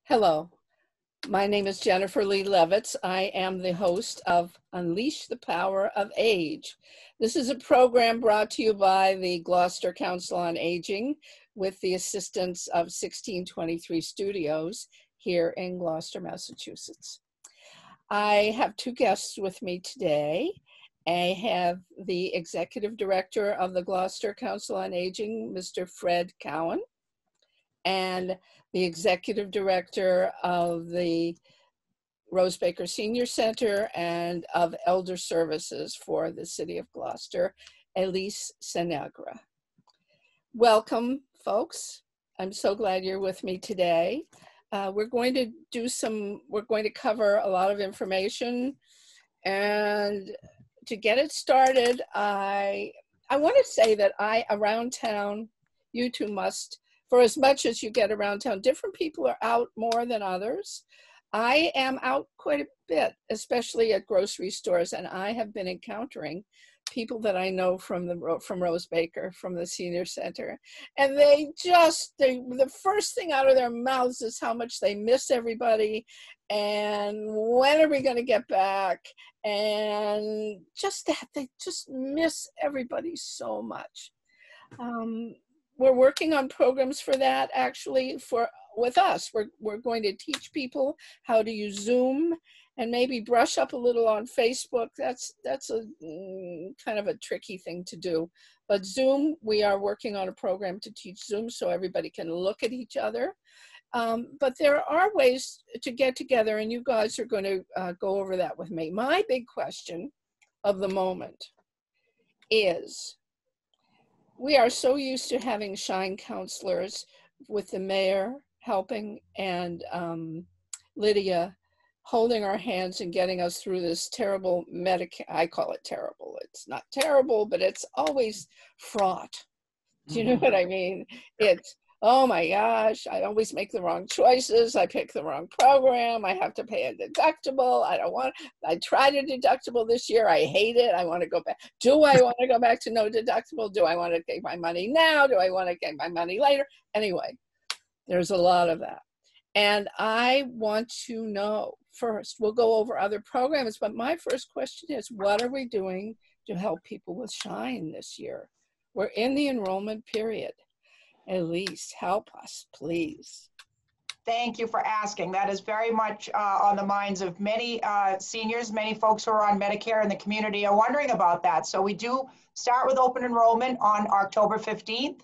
Hello, my name is Jennifer Lee Levitz. I am the host of Unleash the Power of Age. This is a program brought to you by the Gloucester Council on Aging with the assistance of 1623 Studios here in Gloucester, Massachusetts. I have two guests with me today. I have the Executive Director of the Gloucester Council on Aging, Mr. Fred Cowan, and the Executive Director of the Rose Baker Senior Center and of Elder Services for the City of Gloucester, Elise Senegra. Welcome, folks. I'm so glad you're with me today. We're going to cover a lot of information, and to get it started, I want to say that around town, you two must, for as much as you get around town, different people are out more than others. I am out quite a bit, especially at grocery stores, and I have been encountering people that I know from Rose Baker, from the senior center, and the first thing out of their mouths is how much they miss everybody, and when are we going to get back, and just that they just miss everybody so much. We're working on programs for that, actually, with us. We're going to teach people how to use Zoom and maybe brush up a little on Facebook. That's a kind of a tricky thing to do. But Zoom, we are working on a program to teach Zoom so everybody can look at each other. But there are ways to get together, and you guys are going to go over that with me. My big question of the moment is, we are so used to having shine counselors with the mayor helping and Lydia holding our hands and getting us through this terrible I call it terrible. It's not terrible, but it's always fraught. Do you know what I mean? It's, oh my gosh, I always make the wrong choices. I pick the wrong program. I have to pay a deductible. I tried a deductible this year. I hate it. I want to go back. Do I want to go back to no deductible? Do I want to take my money now? Do I want to get my money later? Anyway, there's a lot of that. And I want to know first, we'll go over other programs, but my first question is, what are we doing to help people with Shine this year? We're in the enrollment period. Elise, help us, please. Thank you for asking. That is very much on the minds of many seniors, many folks who are on Medicare in the community are wondering about that. So we do start with open enrollment on October 15th,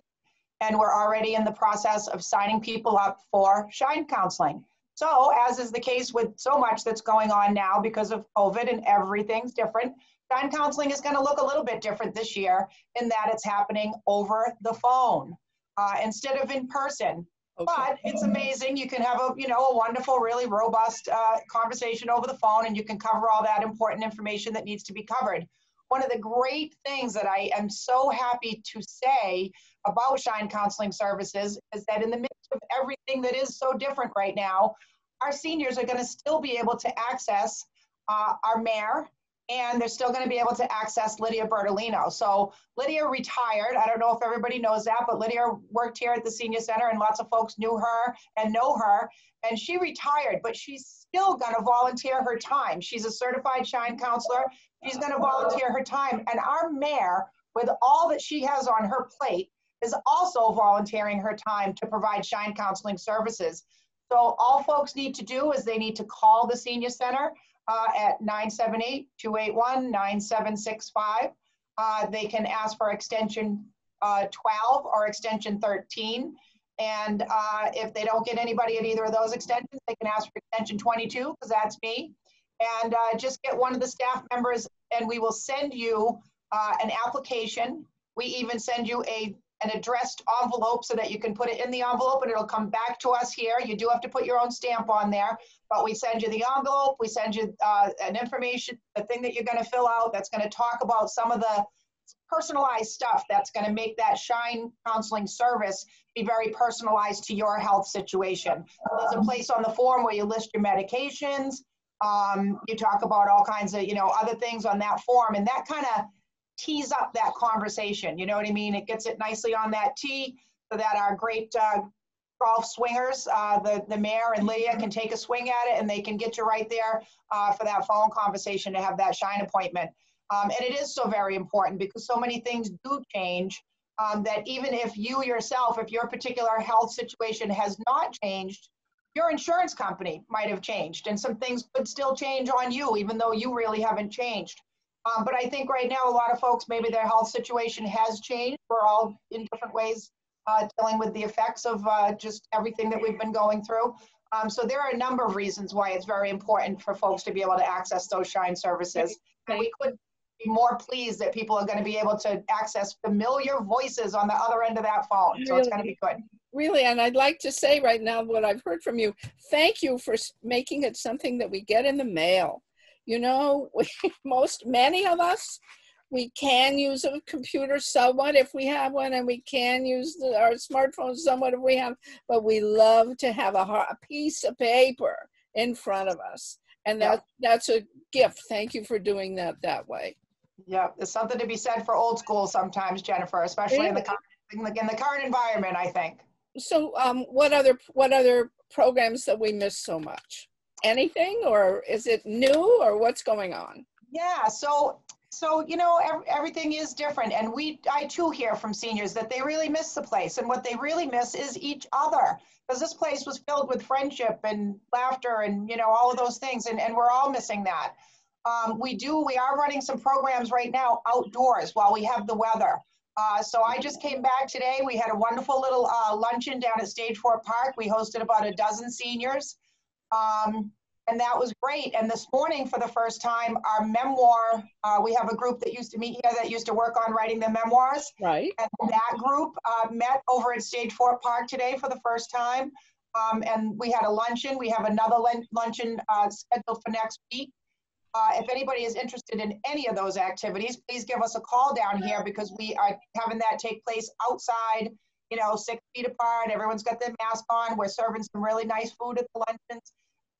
and we're already in the process of signing people up for Shine counseling. So as is the case with so much that's going on now because of COVID and everything's different, Shine counseling is going to look a little bit different this year in that it's happening over the phone. Instead of in person. Okay. But it's amazing. You can have a wonderful, really robust conversation over the phone, and you can cover all that important information that needs to be covered. One of the great things that I am so happy to say about Shine Counseling Services is that in the midst of everything that is so different right now, our seniors are going to still be able to access our mayor, and they're still going to be able to access Lydia Bertolino. So Lydia retired. I don't know if everybody knows that, but Lydia worked here at the Senior Center, and lots of folks knew her and know her. And she retired, but she's still going to volunteer her time. She's a certified Shine counselor. She's going to volunteer her time. And our mayor, with all that she has on her plate, is also volunteering her time to provide Shine counseling services. So all folks need to do is they need to call the Senior Center at 978-281-9765. They can ask for extension 12 or extension 13. And if they don't get anybody at either of those extensions, they can ask for extension 22, because that's me. And just get one of the staff members, and we will send you an application. We even send you an addressed envelope so that you can put it in the envelope and it'll come back to us here. You do have to put your own stamp on there, but we send you the envelope, we send you the thing that you're going to fill out that's going to talk about some of the personalized stuff that's going to make that Shine counseling service be very personalized to your health situation. There's a place on the form where you list your medications. You talk about all kinds of, other things on that form, and that kind of tease up that conversation. You know what I mean? It gets it nicely on that tee so that our great golf swingers. The mayor and Leah can take a swing at it, and they can get you right there for that phone conversation to have that shine appointment. And it is so very important because so many things do change that even if you yourself, if your particular health situation has not changed, your insurance company might have changed, and some things could still change on you, even though you really haven't changed. But I think right now, a lot of folks, maybe their health situation has changed. We're all in different ways dealing with the effects of just everything that we've been going through. So there are a number of reasons why it's very important for folks to be able to access those Shine services. And we could be more pleased that people are going to be able to access familiar voices on the other end of that phone. So it's going to be good. Really, and I'd like to say right now what I've heard from you, thank you for making it something that we get in the mail. You know, many of us, we can use a computer somewhat if we have one, and we can use our smartphones somewhat if we have, but we love to have a piece of paper in front of us. And that's a gift. Thank you for doing that way. Yeah, there's something to be said for old school sometimes, Jennifer, especially in the current environment, I think. So what other programs that we miss so much? Anything, or is it new, or what's going on? Yeah, so you know, everything is different, and I too hear from seniors that they really miss the place, and what they really miss is each other, because this place was filled with friendship and laughter and, you know, all of those things, and we're all missing that. We are running some programs right now outdoors while we have the weather. So I just came back today. We had a wonderful little luncheon down at Stage 4 Park. We hosted about a dozen seniors, and that was great. And this morning, for the first time, our memoir, we have a group that used to meet here that used to work on writing the memoirs. Right. And that group met over at Stage 4 Park today for the first time. And we had a luncheon. We have another luncheon scheduled for next week. If anybody is interested in any of those activities, please give us a call down here, because we are having that take place outside, you know, 6 feet apart. Everyone's got their mask on. We're serving some really nice food at the luncheons.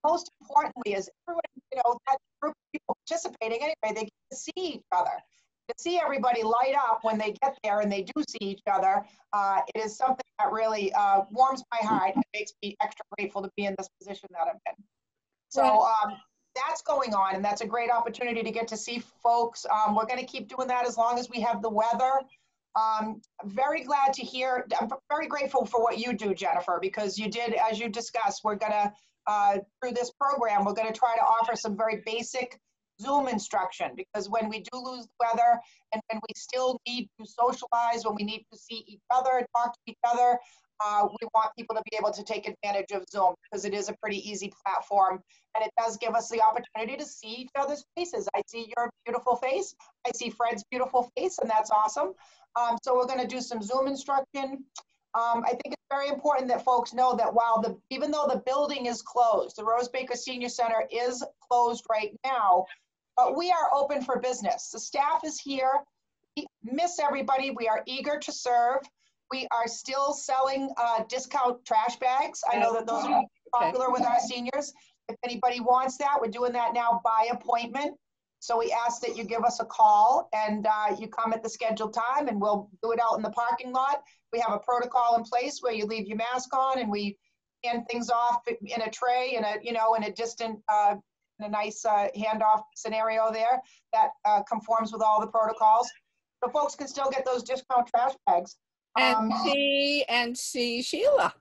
Most importantly is everyone, you know, that group of people participating anyway, they get to see each other. To see everybody light up when they get there and they do see each other, it is something that really warms my heart and makes me extra grateful to be in this position that I'm in. So that's going on, and that's a great opportunity to get to see folks. We're going to keep doing that as long as we have the weather. Very glad to hear. I'm very grateful for what you do, Jennifer, because you did, as you discussed, we're going to, through this program, we're going to try to offer some very basic Zoom instruction, because when we do lose the weather and when we still need to socialize, when we need to see each other, talk to each other, we want people to be able to take advantage of Zoom, because it is a pretty easy platform, and it does give us the opportunity to see each other's faces. I see your beautiful face, I see Fred's beautiful face, and that's awesome. So we're going to do some Zoom instruction. I think it's very important that folks know that even though the building is closed, the Rose Baker Senior Center is closed right now, but we are open for business. The staff is here. We miss everybody. We are eager to serve. We are still selling discount trash bags. I know that those are popular with our seniors. If anybody wants that, we're doing that now by appointment. So we ask that you give us a call, and you come at the scheduled time, and we'll do it out in the parking lot. We have a protocol in place where you leave your mask on, and we hand things off in a tray, in a distant, in a nice handoff scenario there that conforms with all the protocols. So folks can still get those discount trash bags. And see Sheila.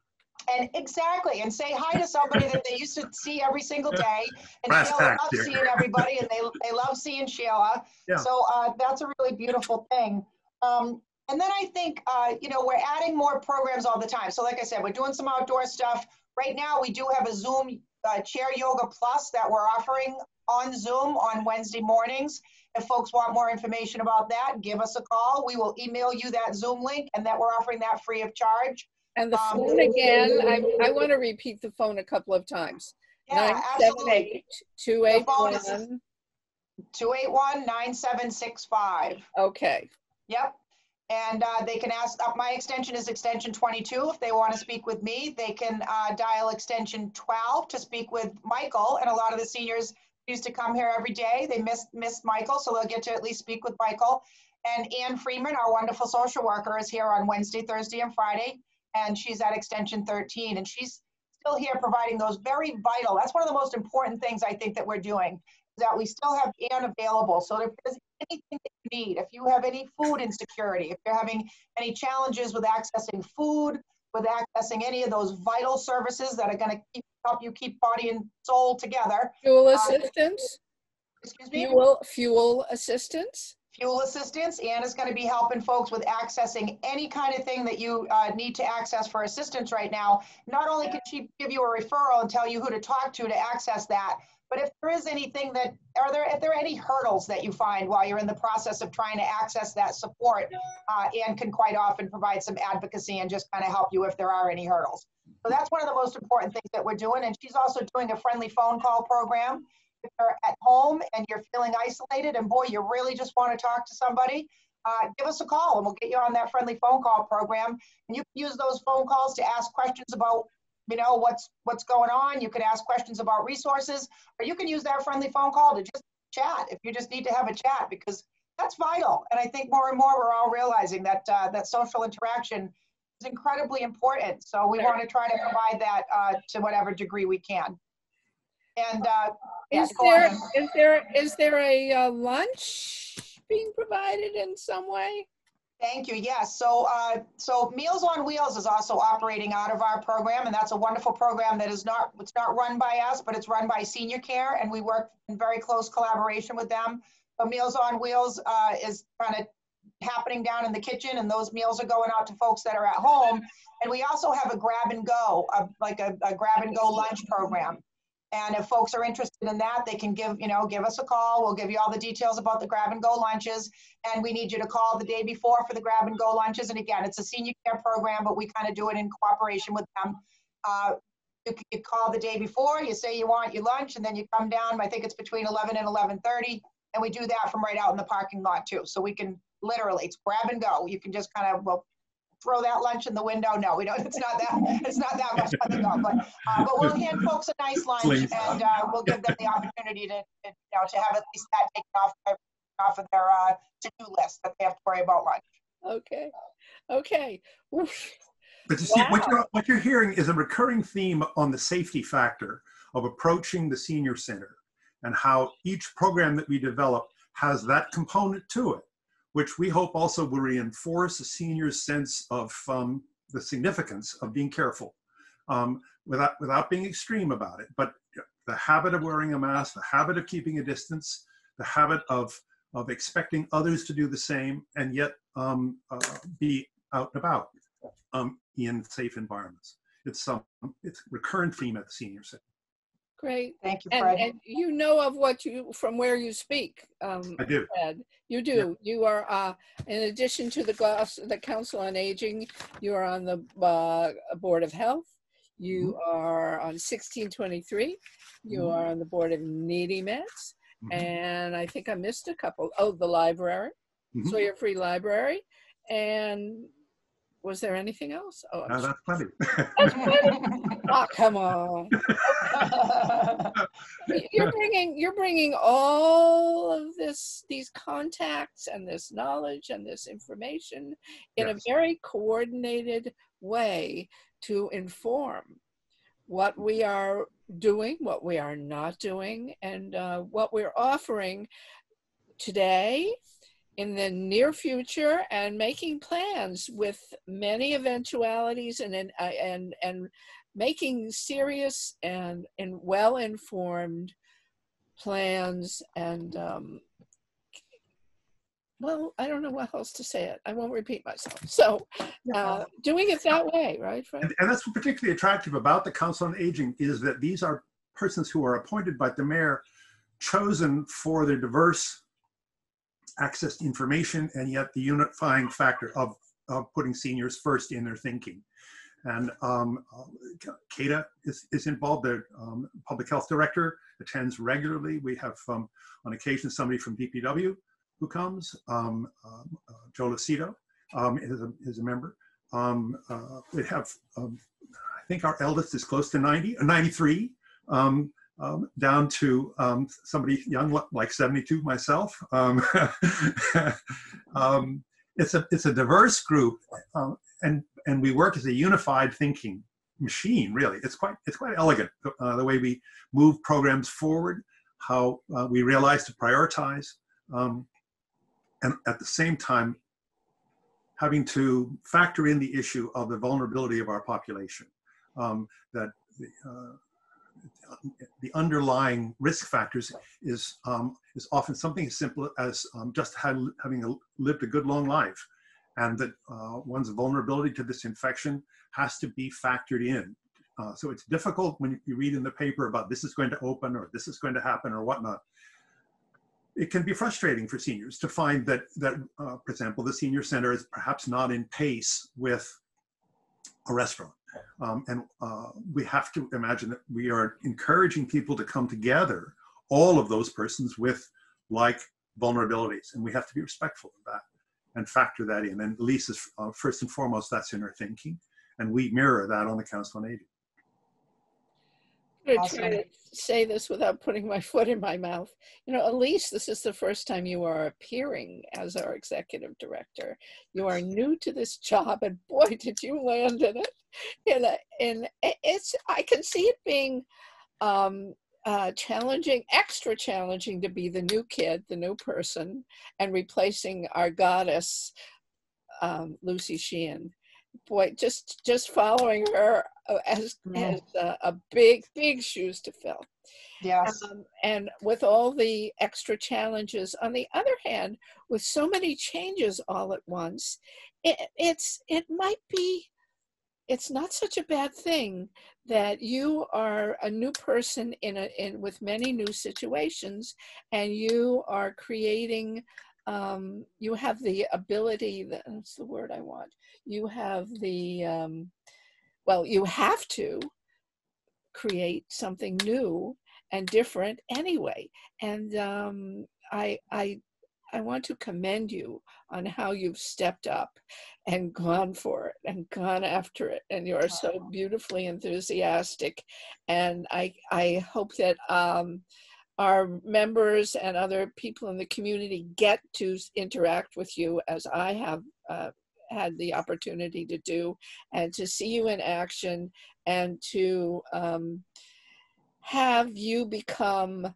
And exactly, and say hi to somebody that they used to see every single day. And Sheila loves seeing everybody, and they love seeing Sheila. Yeah. So that's a really beautiful thing. And then I think, we're adding more programs all the time. So like I said, we're doing some outdoor stuff. Right now, we do have a Zoom Chair Yoga Plus that we're offering on Zoom on Wednesday mornings. If folks want more information about that, give us a call. We will email you that Zoom link, and that we're offering that free of charge. And the phone again, I want to repeat the phone a couple of times. Yeah, 978-281. 281-9765. Okay. Yep. And they can ask, my extension is extension 22. If they want to speak with me, they can dial extension 12 to speak with Michael. And a lot of the seniors used to come here every day. They missed Michael, so they'll get to at least speak with Michael. And Ann Freeman, our wonderful social worker, is here on Wednesday, Thursday, and Friday. and she's at extension 13, and she's still here providing those very vital, that's one of the most important things I think that we're doing, is that we still have Ann available. So if there's anything that you need, if you have any food insecurity, if you're having any challenges with accessing food, with accessing any of those vital services that are going to help you keep body and soul together. Fuel assistance? Excuse me? Fuel assistance? Fuel assistance. Ann is going to be helping folks with accessing any kind of thing that you need to access for assistance right now. Not only can she give you a referral and tell you who to talk to access that, but if there is anything that, if there are any hurdles that you find while you're in the process of trying to access that support, Ann can quite often provide some advocacy and just kind of help you if there are any hurdles. So that's one of the most important things that we're doing. And she's also doing a friendly phone call program. If you're at home and you're feeling isolated and boy, you really just want to talk to somebody, give us a call and we'll get you on that friendly phone call program. And you can use those phone calls to ask questions about, you know, what's going on. You can ask questions about resources, or you can use that friendly phone call to just chat if you just need to have a chat, because that's vital. And I think more and more we're all realizing that that social interaction is incredibly important. So we want to try to provide that to whatever degree we can. And is there a lunch being provided in some way? Thank you. Yes. So Meals on Wheels is also operating out of our program, and that's a wonderful program that is not, it's not run by us, but it's run by Senior Care, and we work in very close collaboration with them. So Meals on Wheels is kind of happening down in the kitchen, and those meals are going out to folks that are at home. And we also have a grab and go, like a grab and go lunch program. And if folks are interested in that, they can give us a call. We'll give you all the details about the grab and go lunches. And we need you to call the day before for the grab and go lunches. And again, it's a Senior Care program, but we kind of do it in cooperation with them. You call the day before, you say you want your lunch, and then you come down. I think it's between 11 and 11:30. And we do that from right out in the parking lot too. So we can literally, it's grab and go. You can just kind of, well, throw that lunch in the window. No, we don't. It's not that much fun to go. But we'll hand folks a nice lunch, and we'll give them the opportunity to have at least that taken off of their to-do list that they have to worry about lunch. Okay. But you see, what you're hearing is a recurring theme on the safety factor of approaching the senior center, and how each program that we develop has that component to it, which we hope also will reinforce a senior's sense of the significance of being careful, without being extreme about it. But the habit of wearing a mask, the habit of keeping a distance, the habit of expecting others to do the same, and yet be out and about in safe environments. It's a recurrent theme at the senior center. Great. Thank you, Fred. And you know of from where you speak. I do. Fred. You do. Yeah. You are, in addition to the Council on Aging, you are on the Board of Health. You are on 1623. You are on the Board of Needy Meds. And I think I missed a couple. Oh, the library, Sawyer Free Library. And was there anything else? Oh, no, that's plenty. That's plenty. Oh, come on. You're bringing all of these contacts and this knowledge and this information in a very coordinated way to inform what we are doing, what we are not doing, and what we're offering today, in the near future, and making plans with many eventualities, and making serious and well-informed plans. And well, I don't know what else to say it. I won't repeat myself. So doing it that way, right, Fred? And that's particularly attractive about the Council on Aging, is that these are persons who are appointed by the mayor, chosen for their diverse access to information, and yet the unifying factor of putting seniors first in their thinking. And Kata is involved. The public health director attends regularly. We have, on occasion, somebody from DPW who comes. Joe Lucido is a member. We have, I think our eldest is close to 93. Down to somebody young like 72, myself. It's a diverse group, and and we work as a unified thinking machine. Really, it's quite elegant the way we move programs forward, how we realize to prioritize, and at the same time having to factor in the issue of the vulnerability of our population, that the underlying risk factors is often something as simple as just having lived a good long life, and that one's vulnerability to this infection has to be factored in. So it's difficult when you read in the paper about this is going to open or this is going to happen or whatnot. It can be frustrating for seniors to find that, for example, the senior center is perhaps not in pace with a restaurant. And we have to imagine that we are encouraging people to come together, all of those persons with like vulnerabilities, and we have to be respectful of that and factor that in. And Lisa's first and foremost, that's in her thinking, and we mirror that on the Council on Aging. I'm going to try to say this without putting my foot in my mouth. You know, Elise, this is the first time you are appearing as our executive director. You are new to this job, and boy, did you land in it. And I can see it being challenging, extra challenging to be the new kid, the new person, and replacing our goddess, Lucy Sheehan. Boy, just following her as a big shoes to fill. Yes. And with all the extra challenges, on the other hand, with so many changes all at once, it's not such a bad thing that you are a new person with many new situations, and you are creating. You have the ability, that's the word I want. You have the, well, you have to create something new and different anyway. And I want to commend you on how you've stepped up and gone for it and gone after it. And you are so beautifully enthusiastic. And I hope that our members and other people in the community get to interact with you as I have had the opportunity to do, and to see you in action, and to have you become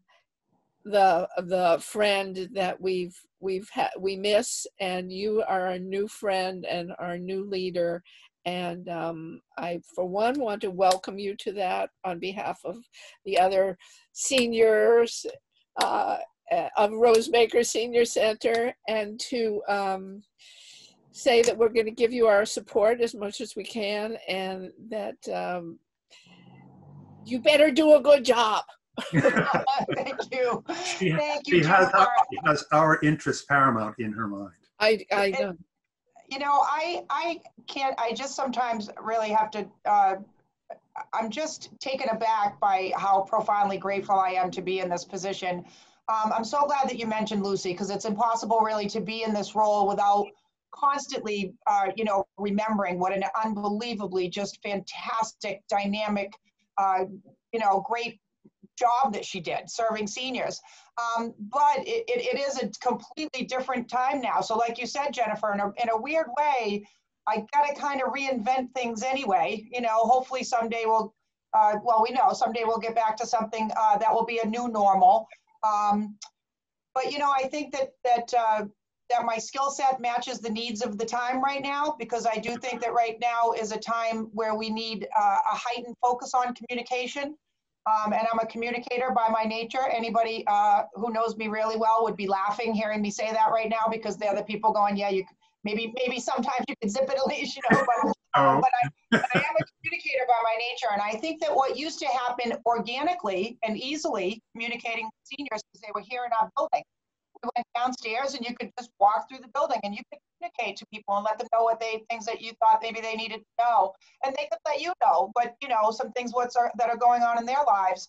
the friend that we miss, and you are our new friend and our new leader. And I, for one, want to welcome you to that on behalf of the other seniors of Rosemaker Senior Center, and to say that we're going to give you our support as much as we can, and that you better do a good job. Thank you. She Jennifer. has our interests paramount in her mind. I know. You know, I can't, I just sometimes really have to, I'm just taken aback by how profoundly grateful I am to be in this position. I'm so glad that you mentioned Lucy, because it's impossible really to be in this role without constantly, you know, remembering what an unbelievably just fantastic, dynamic, you know, great job that she did serving seniors. But it is a completely different time now. So like you said, Jennifer, in a weird way, I got to kind of reinvent things anyway. You know, hopefully someday we'll, well, we know someday we'll get back to something that will be a new normal. But, you know, I think that my skill set matches the needs of the time right now, because I do think that right now is a time where we need a heightened focus on communication. And I'm a communicator by my nature. Anybody who knows me really well would be laughing hearing me say that right now, because the other people going, yeah, you maybe sometimes you could zip it, Elise, you know, but I am a communicator by my nature. And I think that what used to happen organically and easily, communicating with seniors, because they were here in our building. We went downstairs and you could just walk through the building and you could communicate to people and let them know things that you thought maybe they needed to know, and they could let you know, but you know, some things that are going on in their lives.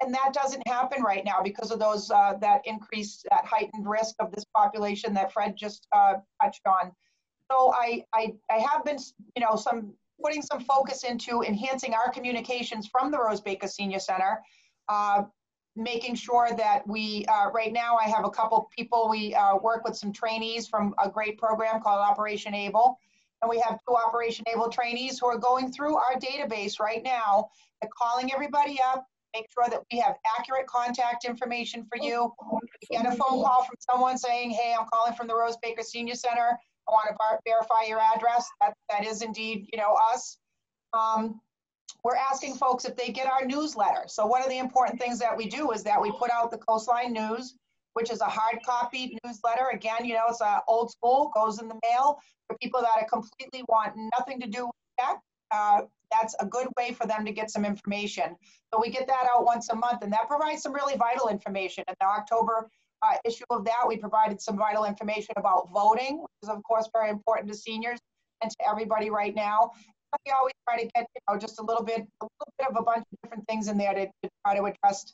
And that doesn't happen right now because of those, that heightened risk of this population that Fred just touched on. So I have been, you know, putting some focus into enhancing our communications from the Rose-Baker Senior Center, making sure that we, right now I have a couple people, we work with some trainees from a great program called Operation Able. And we have 2 Operation Able trainees who are going through our database right now. They're calling everybody up, make sure that we have accurate contact information for you. If you get a phone call from someone saying, hey, I'm calling from the Rose Baker Senior Center, I want to verify your address, that is indeed, you know, us. We're asking folks if they get our newsletter. So one of the important things that we do is that we put out the Coastline News, which is a hard copy newsletter. Again, you know, it's old school, goes in the mail for people that are completely want nothing to do with that. That's a good way for them to get some information. So we get that out once a month, and that provides some really vital information. In the October issue of that, we provided some vital information about voting, which is of course very important to seniors and to everybody right now. We always try to get, you know, just a little bit of a bunch of different things in there to try to address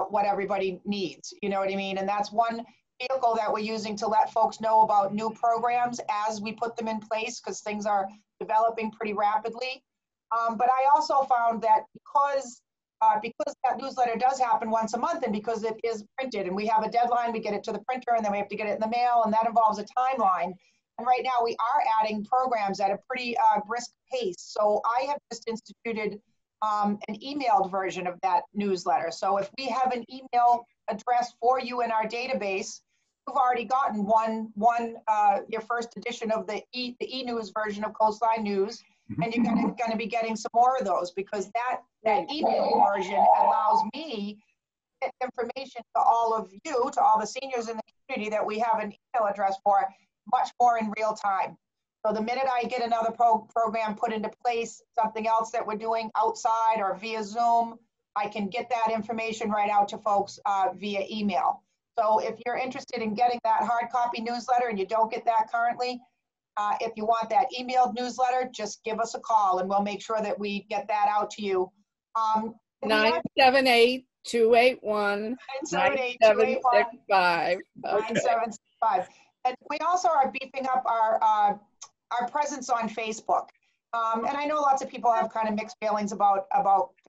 what everybody needs. You know what I mean? And that's one vehicle that we're using to let folks know about new programs as we put them in place, because things are developing pretty rapidly. But I also found that because that newsletter does happen once a month, and because it is printed and we have a deadline, we get it to the printer and then we have to get it in the mail, and that involves a timeline. And right now we are adding programs at a pretty brisk pace. So I have just instituted an emailed version of that newsletter. So if we have an email address for you in our database, you've already gotten your first edition of the e-news version of Coastline News, and you're going to be getting some more of those, because that email version allows me to get information to all of you, to all the seniors in the community that we have an email address for, much more in real time. So the minute I get another program put into place, something else that we're doing outside or via Zoom, I can get that information right out to folks via email. So if you're interested in getting that hard copy newsletter and you don't get that currently, if you want that emailed newsletter, just give us a call and we'll make sure that we get that out to you. 978-281-9765. 9765. And we also are beefing up our presence on Facebook. And I know lots of people have kind of mixed feelings about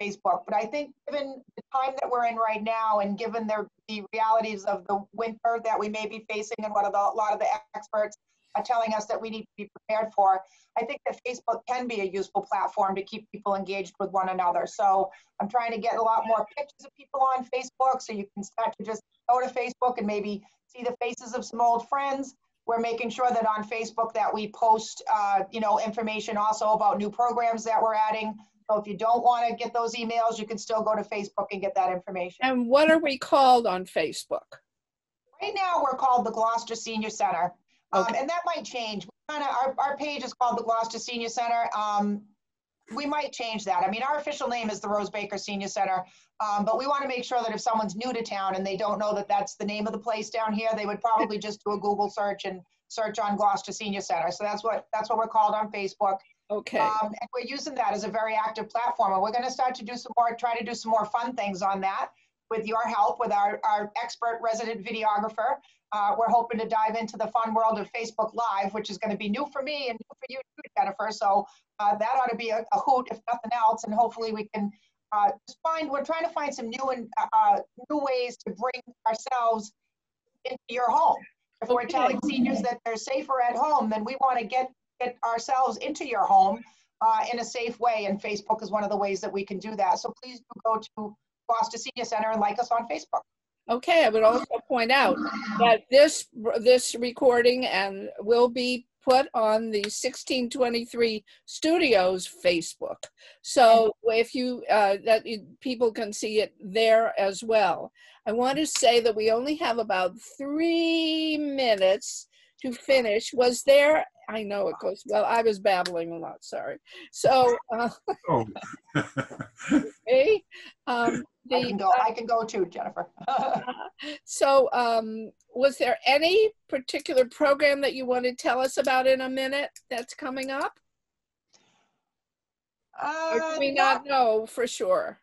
Facebook, but I think given the time that we're in right now, and given the realities of the winter that we may be facing, and what a lot of the experts are telling us that we need to be prepared for, I think that Facebook can be a useful platform to keep people engaged with one another. So I'm trying to get a lot more pictures of people on Facebook, so you can start to just go to Facebook and maybe see the faces of some old friends. We're making sure that on Facebook that we post, you know, information also about new programs that we're adding. So if you don't want to get those emails, you can still go to Facebook and get that information. And what are we called on Facebook? Right now, we're called the Gloucester Senior Center. Okay. And that might change. Our page is called the Gloucester Senior Center. We might change that. I mean, our official name is the Rose Baker Senior Center, but we want to make sure that if someone's new to town and they don't know that that's the name of the place down here, they would probably just do a Google search and search on Gloucester Senior Center. So that's what we're called on Facebook. Okay. And we're using that as a very active platform, and we're going to start to do try to do some more fun things on that with your help, with our expert resident videographer. We're hoping to dive into the fun world of Facebook Live, which is going to be new for me and new for you too, Jennifer. So that ought to be a hoot, if nothing else. And hopefully we can we're trying to find some new ways to bring ourselves into your home. If we're telling seniors that they're safer at home, then we want to get ourselves into your home in a safe way. And Facebook is one of the ways that we can do that. So please do go to Gloucester Senior Center and like us on Facebook. Okay, I would also point out that this recording will be put on the 1623 Studios Facebook. So if people can see it there as well. I want to say that we only have about 3 minutes to finish. Was there, I know it goes, well, I was babbling a lot, sorry. So, okay. I can go too, Jennifer. So was there any particular program that you want to tell us about in a minute that's coming up? Or do we not know for sure?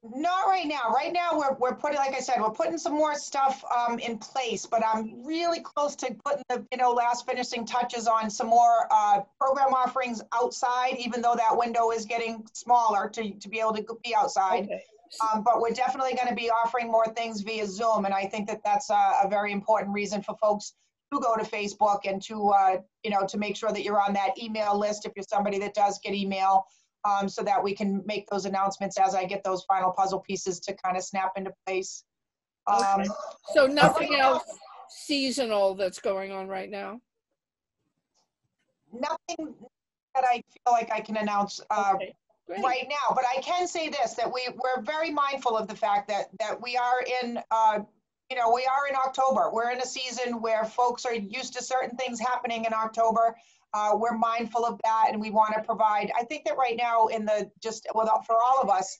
Not right now. Right now, we're putting, like I said, we're putting some more stuff in place, but I'm really close to putting the last finishing touches on some more program offerings outside, even though that window is getting smaller to be able to be outside. Okay. But we're definitely going to be offering more things via Zoom, and I think that that's a very important reason for folks do go to Facebook and to, you know, to make sure that you're on that email list if you're somebody that does get email, so that we can make those announcements as I get those final puzzle pieces to kind of snap into place. Okay. So nothing else seasonal that's going on right now? Nothing that I feel like I can announce Okay, great. right now, but I can say this, that we're very mindful of the fact that we are in, you know, we are in October. We're in a season where folks are used to certain things happening in October. We're mindful of that, and we want to provide, I think that right now in the, just for all of us,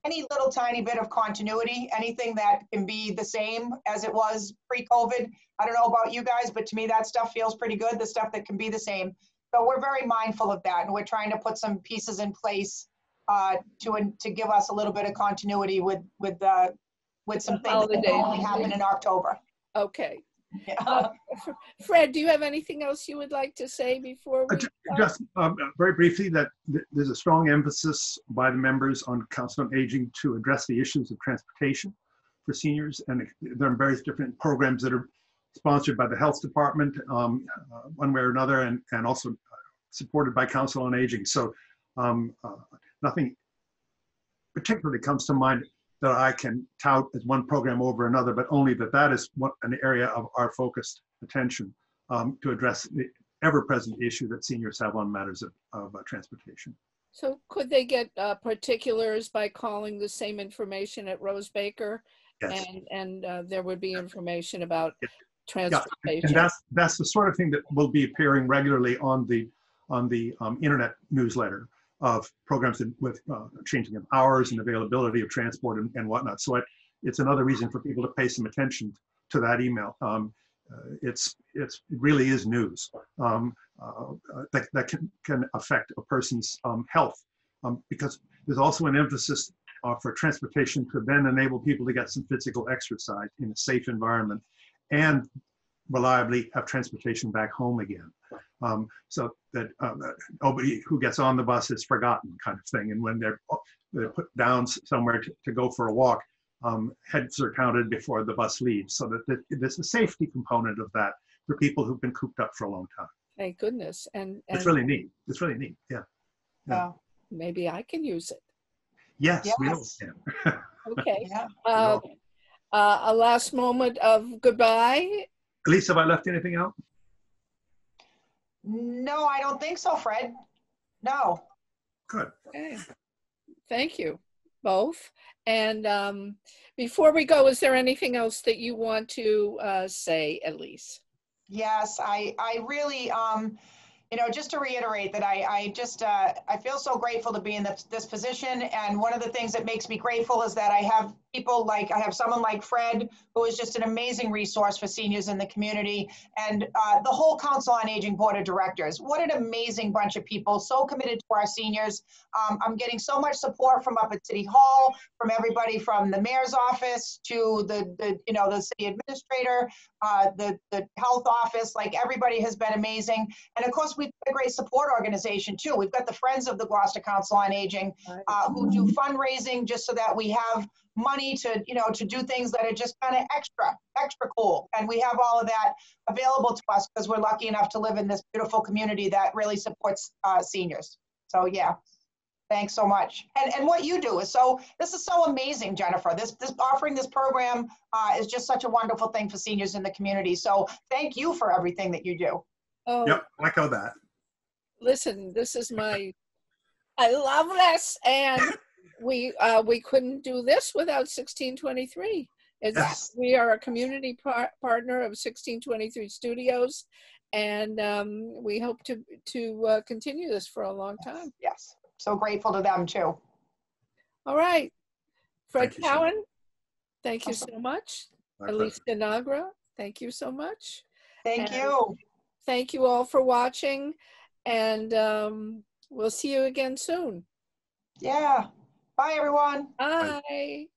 any little tiny bit of continuity, anything that can be the same as it was pre-COVID. I don't know about you guys, but to me that stuff feels pretty good, the stuff that can be the same. So we're very mindful of that, and we're trying to put some pieces in place to give us a little bit of continuity with some things that only happen in October. Okay. Yeah. Fred, do you have anything else you would like to say before we just very briefly, that there's a strong emphasis by the members on Council on Aging to address the issues of transportation for seniors, and there are various different programs that are sponsored by the health department, one way or another, and also supported by Council on Aging. So nothing particularly comes to mind that I can tout as one program over another, but only that is an area of our focused attention to address the ever-present issue that seniors have on matters of transportation. So could they get particulars by calling the same information at Rose Baker? Yes. And there would be information about transportation. Yeah. And that's the sort of thing that will be appearing regularly on the internet newsletter of programs with changing of hours and availability of transport and whatnot. So it's another reason for people to pay some attention to that email. It really is news that can affect a person's health, because there's also an emphasis for transportation to then enable people to get some physical exercise in a safe environment and reliably have transportation back home again. So that nobody who gets on the bus is forgotten, kind of thing. And when they're put down somewhere to go for a walk, heads are counted before the bus leaves. So that there's a safety component of that for people who've been cooped up for a long time. Thank goodness. And it's really neat. It's really neat. Yeah. Maybe I can use it. Yes. We all can. Okay. Yeah. A last moment of goodbye. Elise, have I left anything out? No, I don't think so, Fred. No. Good. Okay. Thank you both. And before we go, is there anything else that you want to say, Elise? Yes, I really, you know, just to reiterate that I feel so grateful to be in this position. And one of the things that makes me grateful is that I have people like, I have someone like Fred, who is just an amazing resource for seniors in the community, and the whole Council on Aging Board of Directors. What an amazing bunch of people, so committed to our seniors. I'm getting so much support from up at City Hall, from everybody from the mayor's office to the you know, the city administrator, the health office. Like, everybody has been amazing. And of course, we've got a great support organization too. We've got the Friends of the Gloucester Council on Aging, who do fundraising just so that we have money to, you know, to do things that are just kind of extra cool. And we have all of that available to us because we're lucky enough to live in this beautiful community that really supports seniors. So yeah, thanks so much. And what you do is this is so amazing, Jennifer. This offering this program is just such a wonderful thing for seniors in the community. So thank you for everything that you do. Oh, yep, I echo that. Listen, this is I love this, and we couldn't do this without 1623. Yes. We are a community partner of 1623 Studios, and we hope to continue this for a long time. Yes, so grateful to them too. All right, Fred Cowan, thank you so much. Elise Dinagra, thank you so much. Thank you. Thank you all for watching, and we'll see you again soon. Yeah. Bye, everyone. Bye.